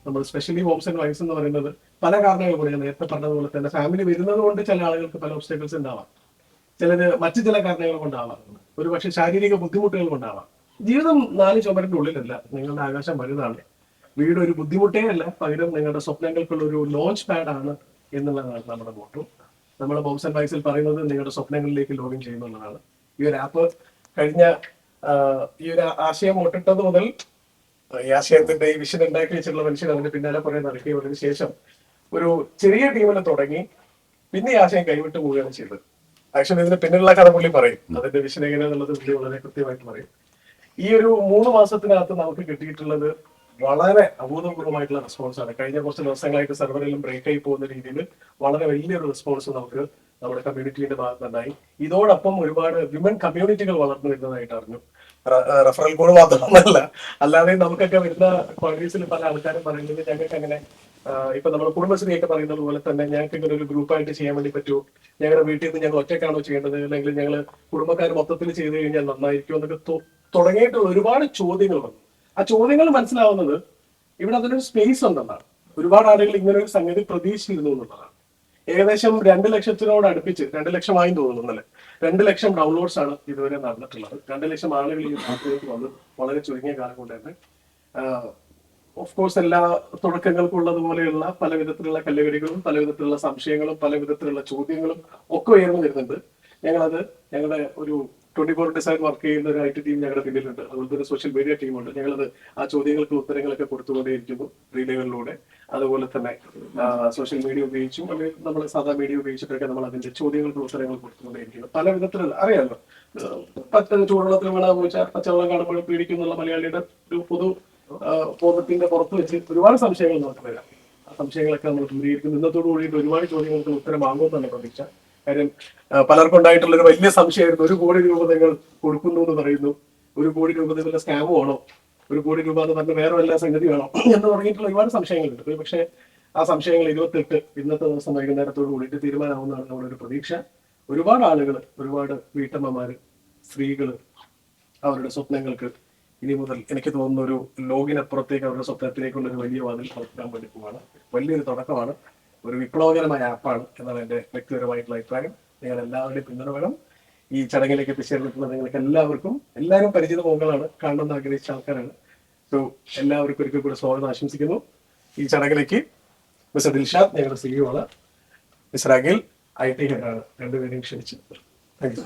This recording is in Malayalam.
നമ്മൾ സ്പെഷ്യലി ഹോംസ് ആൻഡ് വൈഫ്സ് എന്ന് പറയുന്നത് പല കാരണങ്ങൾ കൊണ്ട് ഞാൻ നേരത്തെ പറഞ്ഞതുപോലെ തന്നെ ഫാമിലി വരുന്നത് കൊണ്ട് ചില ആളുകൾക്ക് പല ഒബ്സ്റ്റക്കിൾസ് ഉണ്ടാവാം, ചിലത് മറ്റു ചില കാരണങ്ങൾ കൊണ്ടാവാം, ഒരു പക്ഷെ ശാരീരിക ബുദ്ധിമുട്ടുകൾ കൊണ്ടാവാം. ജീവിതം 4 ചുമരിന്റെ ഉള്ളിലല്ല, നിങ്ങളുടെ ആകാശം വലുതാണ്. വീട് ഒരു ബുദ്ധിമുട്ടേ അല്ല, പകരം നിങ്ങളുടെ സ്വപ്നങ്ങൾക്കുള്ള ഒരു ലോഞ്ച് പാഡ് ആണ് എന്നുള്ളതാണ് നമ്മുടെ മോട്ടോ. നമ്മുടെ ഹോംസ് ആൻഡ് വൈഫ്സിൽ പറയുന്നത് നിങ്ങളുടെ സ്വപ്നങ്ങളിലേക്ക് ലോഗിൻ ചെയ്യുന്നതാണ്. ഈ ഒരു ആപ്പ് കഴിഞ്ഞ ഈ ഒരു ആശയം ഒട്ടിട്ടത് മുതൽ ഈ ആശയത്തിന്റെ ഈ വിഷൻ ഉണ്ടാക്കി വെച്ചിട്ടുള്ള മനുഷ്യൻ അതിന്റെ പിന്നാലെ കുറെ നടക്കുകയതിനു ശേഷം ഒരു ചെറിയ ടീമിൽ തുടങ്ങി പിന്നെ ഈ ആശയം കൈവിട്ട് പോവുകയാണ് ചെയ്തത്. ആക്ച്വലി ഇതിന് പിന്നിലുള്ള കഥ പുള്ളി പറയും, അതിന്റെ വിഷൻ എങ്ങനെയാന്നുള്ളത് പുള്ളി വളരെ കൃത്യമായിട്ട് പറയും. ഈ ഒരു 3 മാസത്തിനകത്ത് നമുക്ക് കിട്ടിയിട്ടുള്ളത് വളരെ അഭൂതപൂർവമായിട്ടുള്ള റെസ്പോൺസ് ആണ്. കഴിഞ്ഞ കുറച്ച് ദിവസങ്ങളായിട്ട് സെർവറിലും ബ്രേക്ക് ആയി പോകുന്ന രീതിയിൽ വളരെ വലിയൊരു റെസ്പോൺസ് നമുക്ക് നമ്മുടെ കമ്മ്യൂണിറ്റിയുടെ ഭാഗത്തുണ്ടായി. ഇതോടൊപ്പം ഒരുപാട് വിമൻ കമ്മ്യൂണിറ്റികൾ വളർന്നു വരുന്നതായിട്ട് അറിഞ്ഞു. റെഫറൽ കോഡ് മാത്രമല്ല, അല്ലാതെ നമുക്കൊക്കെ വരുന്ന കോൺഗ്രസിൽ പല ആൾക്കാരും പറയുന്നത് ഞങ്ങൾക്ക് അങ്ങനെ ഇപ്പൊ നമ്മുടെ കുടുംബശ്രീയൊക്കെ പറയുന്നത് പോലെ തന്നെ ഞങ്ങൾക്ക് ഇങ്ങനെ ഒരു ഗ്രൂപ്പായിട്ട് ചെയ്യാൻ വേണ്ടി പറ്റുമോ, ഞങ്ങളുടെ വീട്ടിൽ നിന്ന് ഞങ്ങൾ ഒറ്റയ്ക്കാണോ ചെയ്യേണ്ടത്, അല്ലെങ്കിൽ ഞങ്ങൾ കുടുംബക്കാർ മൊത്തത്തിൽ ചെയ്ത് കഴിഞ്ഞാൽ നന്നായിരിക്കും എന്നൊക്കെ തുടങ്ങിയിട്ടുള്ള ഒരുപാട് ചോദ്യങ്ങൾ വന്നു. ആ ചോദ്യങ്ങൾ മനസ്സിലാവുന്നത് ഇവിടെ അതിനൊരു സ്പേസ് ഉണ്ടെന്നാണ്. ഒരുപാട് ആളുകൾ ഇങ്ങനെ ഒരു സംഗതി പ്രതീക്ഷിച്ചിരുന്നു എന്നുള്ളതാണ്. ഏകദേശം 2 ലക്ഷത്തിനോട് അടുപ്പിച്ച് 2 ലക്ഷമായി തോന്നുന്നല്ലേ 2 ലക്ഷം ഡൗൺലോഡ്സ് ആണ് ഇതുവരെ നടന്നിട്ടുള്ളത്. 2 ലക്ഷം ആളുകൾ ഈ ഭാഗത്തേക്ക് വന്ന് വളരെ ചുരുങ്ങിയ കാലം കൊണ്ട് തന്നെ. ഓഫ് കോഴ്സ് എല്ലാ തുടക്കങ്ങൾക്കുള്ളതുപോലെയുള്ള പല വിധത്തിലുള്ള കല്ലുകടികളും പല വിധത്തിലുള്ള സംശയങ്ങളും പല വിധത്തിലുള്ള ചോദ്യങ്ങളും ഒക്കെ ഉയർന്നു വരുന്നുണ്ട്. ഞങ്ങളുടെ ഒരു 24/7 വർക്ക് ചെയ്യുന്ന ഒരു IT ടീം ഞങ്ങളുടെ പിന്നിലുണ്ട്. അതുപോലെ ഒരു സോഷ്യൽ മീഡിയ ടീമുണ്ട്. ഞങ്ങളത് ആ ചോദ്യങ്ങൾക്ക് ഉത്തരങ്ങളൊക്കെ കൊടുത്തുകൊണ്ടേയിരിക്കുന്നു റീലുകളിലൂടെ. അതുപോലെ തന്നെ സോഷ്യൽ മീഡിയ ഉപയോഗിച്ചും അല്ലെങ്കിൽ നമ്മൾ സാധാ മീഡിയ ഉപയോഗിച്ചിട്ടൊക്കെ നമ്മൾ അതിന്റെ ചോദ്യങ്ങൾക്ക് ഉത്തരങ്ങൾ കൊടുത്തുകൊണ്ടേയിരിക്കുന്നു. പല വിധത്തിലുള്ള അറിയാമല്ലോ, ചൂടുവെള്ളത്തിൽ വീണാൽ ചോദിച്ചാൽ പച്ചവെള്ളം കാണുമ്പോൾ പേടിക്കുന്നുള്ള മലയാളിയുടെ ഒരു പൊതു ബോധത്തിന്റെ പുറത്ത് വെച്ച് ഒരുപാട് സംശയങ്ങൾ നമുക്ക് വരാം. ആ സംശയങ്ങളൊക്കെ നമ്മൾ ദൂരീകരിക്കുന്നു. ഇന്നത്തോടു കൂടിയിട്ട് ഒരുപാട് ചോദ്യങ്ങൾക്ക് ഉത്തരമാകുമെന്നാണ് പ്രതീക്ഷ. കാര്യം പലർക്കും ഉണ്ടായിട്ടുള്ള ഒരു വലിയ സംശയമായിരുന്നു, 1 കോടി രൂപ നിങ്ങൾ കൊടുക്കുന്നു എന്ന് പറയുന്നു, 1 കോടി രൂപ നിങ്ങളുടെ സ്കാമ് വേണോ, 1 കോടി രൂപ എന്ന് പറഞ്ഞ വേറെ എല്ലാ സംഗതി വേണോ എന്ന് തുടങ്ങിയിട്ടുള്ള ഒരുപാട് സംശയങ്ങളുണ്ട്. പക്ഷേ ആ സംശയങ്ങൾ 28 ഇന്നത്തെ ദിവസം വൈകുന്നേരത്തോട് കൂടിയിട്ട് തീരുമാനമാവുന്നതാണ് നമ്മുടെ ഒരു പ്രതീക്ഷ. ഒരുപാട് ആളുകൾ, ഒരുപാട് വീട്ടമ്മമാര്, സ്ത്രീകള് അവരുടെ സ്വപ്നങ്ങൾക്ക് ഇനി മുതൽ എനിക്ക് തോന്നുന്ന ഒരു ലോകിനപ്പുറത്തേക്ക് അവരുടെ സ്വപ്നത്തിലേക്കുള്ള ഒരു വലിയ വാതിൽ തുറക്കാൻ വേണ്ടി പോവാണ്. വലിയൊരു തുടക്കമാണ്, ഒരു വിപ്ലവകരമായ ആപ്പാണ് എന്നാണ് എൻ്റെ വ്യക്തിപരമായിട്ടുള്ള അഭിപ്രായം. നിങ്ങൾ എല്ലാവരുടെയും പിന്തുണ വേണം. ഈ ചടങ്ങിലേക്ക് എത്തിച്ചേർന്നിട്ടുള്ള നിങ്ങൾക്ക് എല്ലാവരും പരിചിത മുഖങ്ങളാണ്, കാണണമെന്ന് ആഗ്രഹിച്ച ആൾക്കാരാണ്. സോ എല്ലാവർക്കും ഒരിക്കൽ കൂടെ സ്വാഗതം ആശംസിക്കുന്നു ഈ ചടങ്ങിലേക്ക്. മിസ്റ്റർ ദിൽഷാദ് ഞങ്ങളുടെ CEO ആണ്, മിസ്റ്റർ അഖിൽ IT ഹെഡാണ്. രണ്ടുപേരെയും ക്ഷണിച്ചു. Thank you.